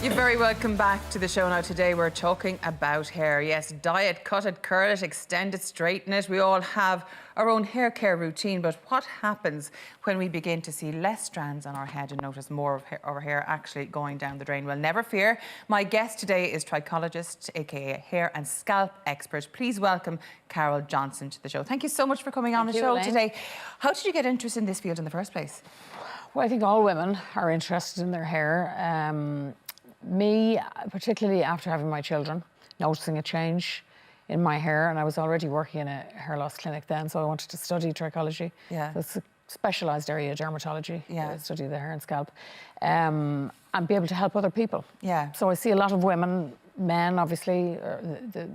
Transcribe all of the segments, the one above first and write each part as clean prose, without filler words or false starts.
You're very welcome back to the show. Now today we're talking about hair. Yes, dye it, cut it, curl it, extend it, straighten it. We all have our own hair care routine, but what happens when we begin to see less strands on our head and notice more of our hair actually going down the drain? Well, never fear. My guest today is Trichologist, aka hair and scalp expert. Please welcome Carol Johnson to the show. Thank you so much for coming on the show today. How did you get interested in this field in the first place? Well, I think all women are interested in their hair. Me, particularly after having my children, noticing a change in my hair, and I was already working in a hair loss clinic then, so I wanted to study trichology. Yeah. So it's a specialised area of dermatology, yeah. Study the hair and scalp, and be able to help other people. Yeah. So I see a lot of women, men, obviously, the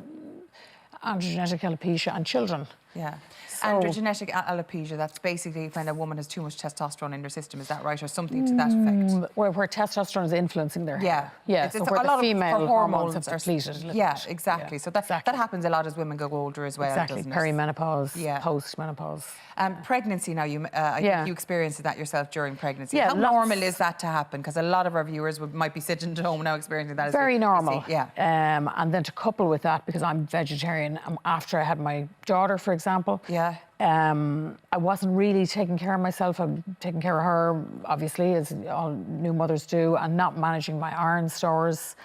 androgenetic alopecia, and children. Yeah. So, androgenetic alopecia, that's basically when a woman has too much testosterone in her system, is that right? Or something to that effect? Where testosterone is influencing their hair. Yeah. So where the female hormones have depleted. Yeah, exactly. So that happens a lot as women go older as well, exactly. doesn't it? Perimenopause, post-menopause. Pregnancy now, you experienced that yourself during pregnancy. Yeah, how normal is that to happen? Because a lot of our viewers might be sitting at home now experiencing that. Very normal. Yeah. And then to couple with that, because I'm vegetarian, after I had my daughter, for example, I wasn't really taking care of myself. I'm taking care of her, obviously, as all new mothers do, and not managing my iron stores.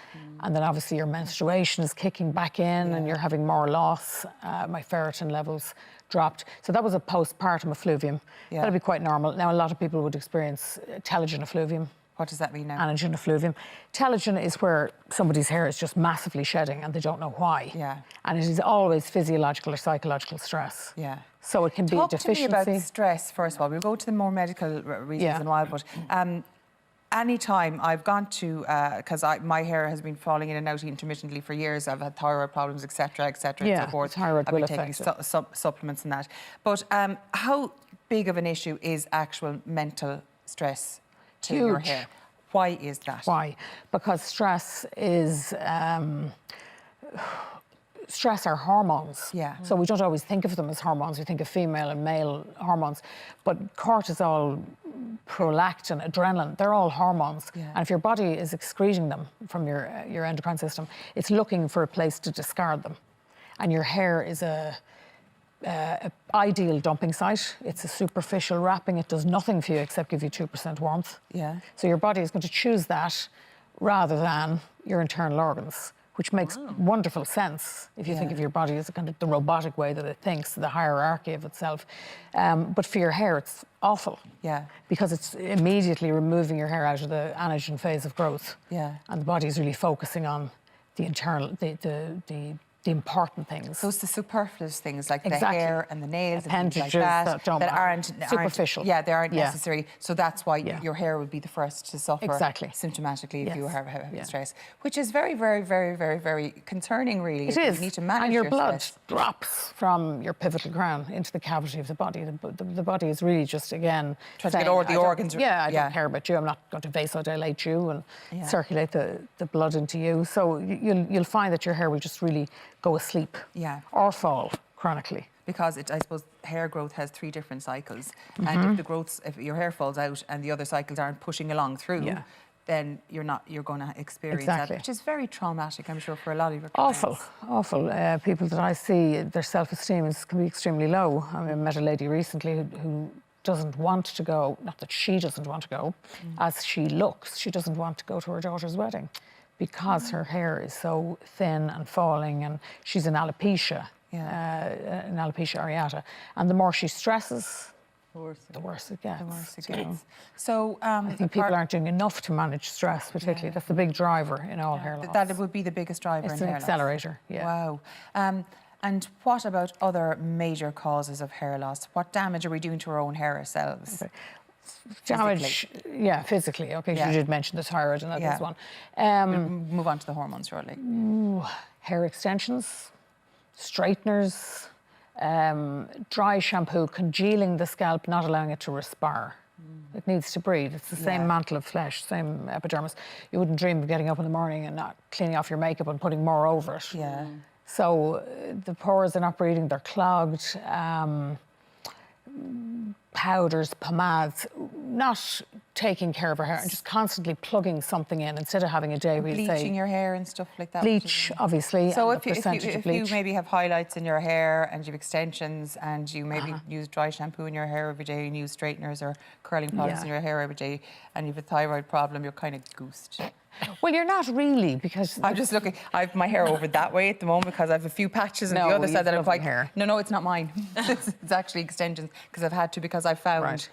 And then obviously your menstruation is kicking back in and you're having more loss. My ferritin levels dropped. So that was a postpartum effluvium. That'd be quite normal. Now, a lot of people would experience telogen effluvium. What does that mean now? Anagen effluvium. Telogen is where somebody's hair is just massively shedding and they don't know why. Yeah. And it is always physiological or psychological stress. Yeah. So it can be a deficiency. Talk to me about stress, first of all. We'll go to the more medical reasons in a while, but any time I've gone to, because my hair has been falling in and out intermittently for years. I've had thyroid problems, etc., etc., and so forth. Thyroid will I've been taking supplements and that. But how big of an issue is actual mental stress to your hair? Why is that? Why? Because stress is... stress are hormones. Yeah. So we don't always think of them as hormones. We think of female and male hormones. But cortisol, prolactin, adrenaline, they're all hormones. Yeah. And if your body is excreting them from your endocrine system, it's looking for a place to discard them. And your hair is a ideal dumping site. It's a superficial wrapping. It does nothing for you except give you 2% warmth. Yeah. So your body is going to choose that rather than your internal organs, which makes wonderful sense if you think of your body as a kind of the robotic way that it thinks, the hierarchy of itself. But for your hair, it's awful. Yeah. Because it's immediately removing your hair out of the anagen phase of growth. Yeah. And the body is really focusing on the internal, the important things. So it's the superfluous things like the hair and the nails and things like that aren't superficial. Yeah, they aren't necessary. So that's why your hair would be the first to suffer symptomatically if you have stress, which is very, very, very, very, very concerning, really. It is. You need to manage and your blood stress. drops from your pivotal crown into the cavity of the body. The body is really just, again, trying to get all the organs. I don't care about you. I'm not going to vasodilate you and circulate the blood into you. So you'll find that your hair will just really go asleep or fall chronically. Because I suppose hair growth has 3 different cycles, and if your hair falls out and the other cycles aren't pushing along through, then you're going to experience that, which is very traumatic, I'm sure, for a lot of your clients. Awful. People that I see, their self-esteem can be extremely low. I met a lady recently who doesn't want to go, not that she doesn't want to go, as she looks, she doesn't want to go to her daughter's wedding, because her hair is so thin and falling, and she's in alopecia, an alopecia areata. And the more she stresses, the worse it gets. So I think people aren't doing enough to manage stress, particularly. That's the big driver in all hair loss. That would be the biggest driver in hair loss. It's an accelerator, Wow. And what about other major causes of hair loss? What damage are we doing to our own hair ourselves? Okay. Damage, physically. Okay, you did mention the thyroid, and that is one. We'll move on to the hormones shortly. Hair extensions, straighteners, dry shampoo, congealing the scalp, not allowing it to respire. It needs to breathe. It's the same mantle of flesh, same epidermis. You wouldn't dream of getting up in the morning and not cleaning off your makeup and putting more over it. Yeah. So the pores are not breathing, they're clogged. Powders, pomades, not taking care of her hair and just constantly plugging something in instead of having a day where you say... Bleaching your hair and stuff like that. Bleach, obviously, so and if you maybe have highlights in your hair and you have extensions and you maybe use dry shampoo in your hair every day and use straighteners or curling products in your hair every day and you have a thyroid problem, you're kind of goosed. Well, you're not really, because... I'm just looking. I have my hair over that way at the moment because I have a few patches on the other side that I'm like... hair. No, it's not mine. It's actually extensions because I've had to, because I found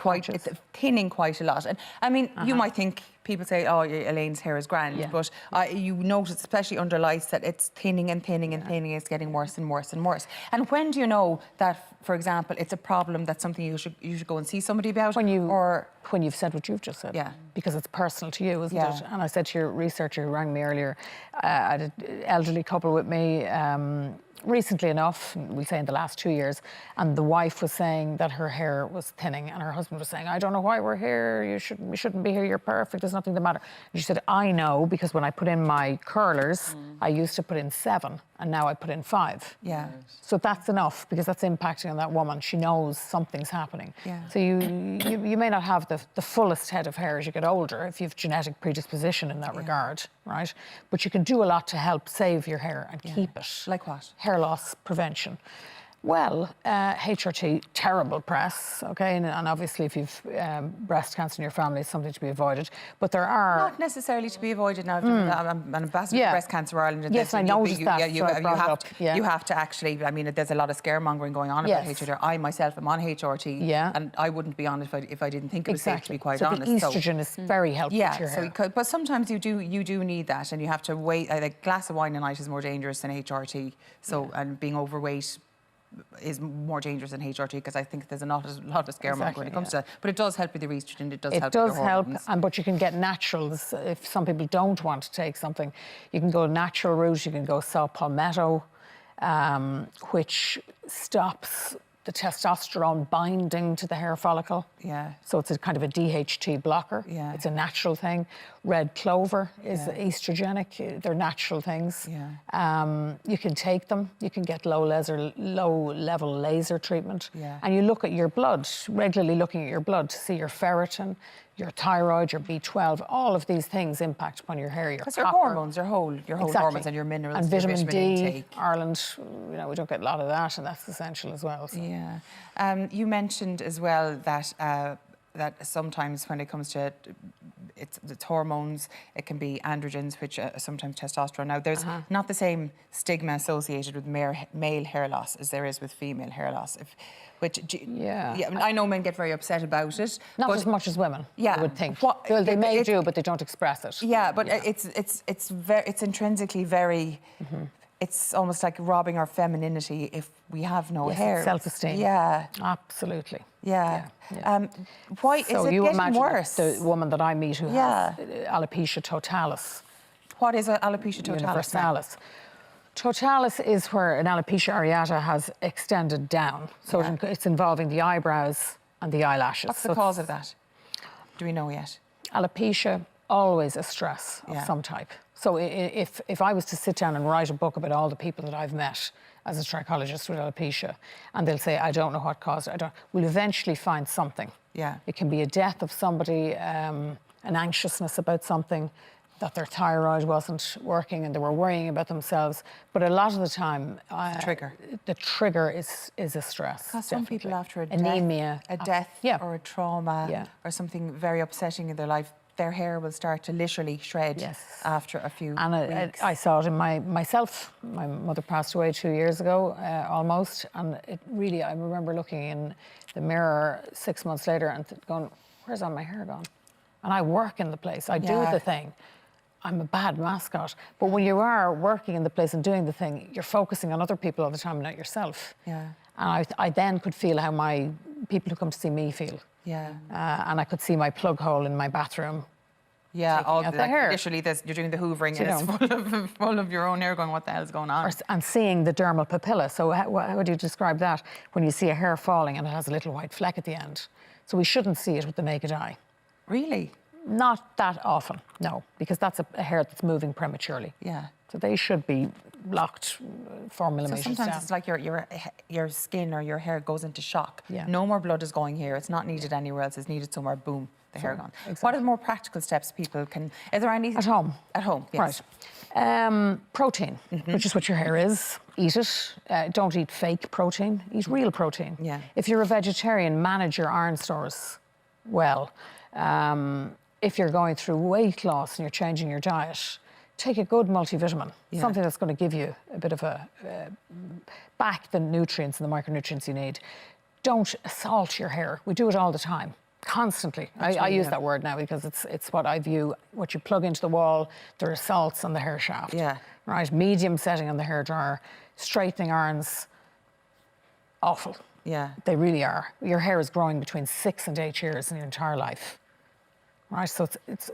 it's thinning quite a lot. And I mean, you might think, people say, oh, Elaine's hair is grand, but you notice, especially under lights, that it's thinning and thinning and thinning. It's getting worse and worse and worse. And when do you know that, for example, it's a problem, that's something you should go and see somebody about? When you've said what you've just said. Yeah. Because it's personal to you, isn't it? And I said to your researcher who rang me earlier, I had an elderly couple with me, recently enough, we'll say in the last 2 years, and the wife was saying that her hair was thinning and her husband was saying, I don't know why we're here, we shouldn't be here, you're perfect, there's nothing the matter. And she said, I know, because when I put in my curlers, I used to put in 7 and now I put in 5. Yeah. So that's enough, because that's impacting on that woman. She knows something's happening. Yeah. So you may not have the fullest head of hair as you get older if you have genetic predisposition in that regard, right? But you can do a lot to help save your hair and keep it. Like what? Hair loss prevention. Well, HRT, terrible press, okay? And obviously if you've breast cancer in your family, it's something to be avoided. But there are... Not necessarily to be avoided now. I'm an ambassador for Breast Cancer Ireland. Yes, I noticed that, you have to actually... I mean, there's a lot of scaremongering going on about HRT. I myself am on HRT, and I wouldn't be on it if I didn't think it was safe, to be quite honest. The estrogen is very helpful to your hair. But sometimes you do need that, and you have to wait. A glass of wine a night is more dangerous than HRT. So, and being overweight is more dangerous than HRT, because I think there's a lot of scaremongering when it comes to that. But it does help with the estrogen. It does help with your hormones. But you can get naturals. If some people don't want to take something, you can go natural route. You can go saw palmetto, which stops the testosterone binding to the hair follicle. Yeah. So it's a kind of a DHT blocker. Yeah. It's a natural thing. Red clover is estrogenic. They're natural things. Yeah. You can take them. You can get low-level laser treatment. Yeah. And you look at your blood, regularly looking at your blood to see your ferritin, your thyroid, your B12, all of these things impact upon your hair, your copper. Because your hormones, your whole hormones and your minerals. And vitamin D, intake. Ireland, we don't get a lot of that, and that's essential as well. So. Yeah. You mentioned as well that that sometimes when it comes to it's hormones, it can be androgens, which sometimes testosterone. Now, there's not the same stigma associated with male hair loss as there is with female hair loss. I know men get very upset about it. Not as much as women, I would think. They may do, but they don't express it. Yeah, but it's intrinsically very... It's almost like robbing our femininity if we have no hair. Self-esteem. Yeah. Absolutely. Yeah. Why is it getting worse? The woman that I meet who has alopecia totalis. What is alopecia totalis? Universalis. Totalis is where an alopecia areata has extended down. So it's involving the eyebrows and the eyelashes. What's the cause of that? Do we know yet? Alopecia, always a stress of some type. So if I was to sit down and write a book about all the people that I've met as a trichologist with alopecia, and they'll say, I don't know what caused it, we'll eventually find something. Yeah. It can be a death of somebody, an anxiousness about something, that their thyroid wasn't working and they were worrying about themselves. But a lot of the time... the trigger is a stress. Because some people after anemia, a death or a trauma or something very upsetting in their life, their hair will start to literally shred after a few weeks. I saw it in myself. My mother passed away 2 years ago, almost, and it really, I remember looking in the mirror 6 months later and going, where's all my hair gone? And I work in the place, I do the thing. I'm a bad mascot. But when you are working in the place and doing the thing, you're focusing on other people all the time, not yourself. Yeah. And I then could feel how my people who come to see me feel. Yeah. And I could see my plug hole in my bathroom. Yeah, all the hair. Literally, you're doing the hoovering and it's full of your own hair going, what the hell is going on? And seeing the dermal papilla. So how do you describe that? When you see a hair falling and it has a little white fleck at the end. So we shouldn't see it with the naked eye. Really? Not that often, no, because that's a hair that's moving prematurely. Yeah. So they should be locked 4 millimetres So sometimes down. it's like your skin or your hair goes into shock. Yeah. No more blood is going here. It's not needed anywhere else. It's needed somewhere. Boom, the hair gone. Exactly. What are the more practical steps people can... Is there any... At home. At home, yes. Right. Protein, which is what your hair is. Eat it. Don't eat fake protein. Eat real protein. Yeah. If you're a vegetarian, manage your iron stores well. If you're going through weight loss and you're changing your diet, take a good multivitamin, something that's going to give you a bit of back the nutrients and the micronutrients you need. Don't assault your hair. We do it all the time, constantly. I use that word now because it's what I view, what you plug into the wall, there are salts on the hair shaft. Yeah. Right, medium setting on the hairdryer, straightening irons, awful. Yeah. They really are. Your hair is growing between 6 and 8 years in your entire life. Right, so it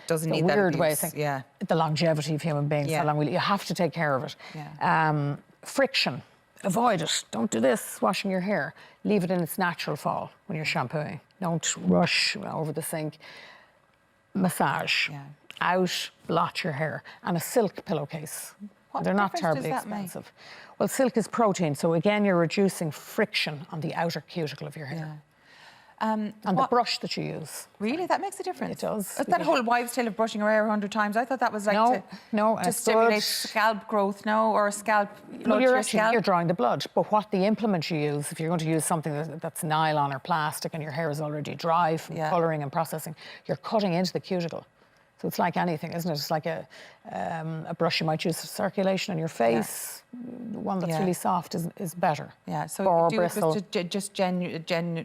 doesn't need a that weird way of abuse. thinking. Yeah. The longevity of human beings, Yeah. how long you have to take care of it. Yeah. Friction, avoid it. Don't do this washing your hair. Leave it in its natural fall when you're shampooing. Don't rush over the sink. Massage. Yeah. Out, blot your hair. And a silk pillowcase. What They're not difference terribly does that make? expensive. Well, silk is protein, so again, you're reducing friction on the outer cuticle of your hair. Yeah. And the brush that you use. Really? That makes a difference? It does. That whole wives' tale of brushing your hair 100 times, I thought that was like to stimulate good. scalp growth, no? Or scalp blood Well, to you're your actually scalp? you're drawing the blood, but what the implement you use, if you're going to use something that's nylon or plastic and your hair is already dry from colouring and processing, you're cutting into the cuticle. So it's like anything, isn't it? It's like a brush you might use for circulation on your face. The one that's really soft is better. Yeah, so Or do bristle. just gentle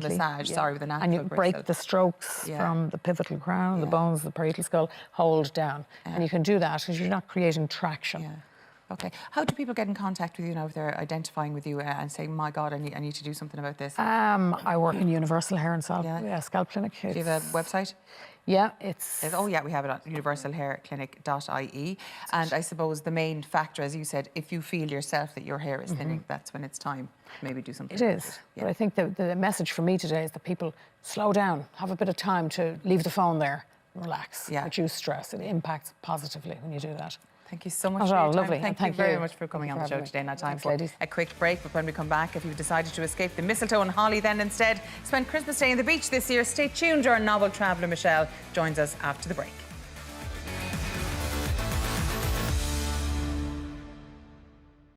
massage, sorry, with an natural And you bristle. break the strokes from the pivotal crown, the bones, the parietal skull, hold down. And you can do that because you're not creating traction. Yeah. Okay. How do people get in contact with you now if they're identifying with you and saying, my God, I need to do something about this? I work in Universal Hair and Scalp Clinic. Do you have a website? Yeah, it's... Oh, yeah, we have it on universalhairclinic.ie. And I suppose the main factor, as you said, if you feel yourself that your hair is thinning, that's when it's time to maybe do something. It is. But I think the message for me today is that people slow down, have a bit of time to leave the phone there, relax, reduce stress. It impacts positively when you do that. Thank you so much for your your time. lovely. Thank you very much for coming on the show today. Now time for a quick break, but when we come back, if you've decided to escape the mistletoe and holly then instead spend Christmas Day on the beach this year, stay tuned. Our novel traveller Michelle joins us after the break.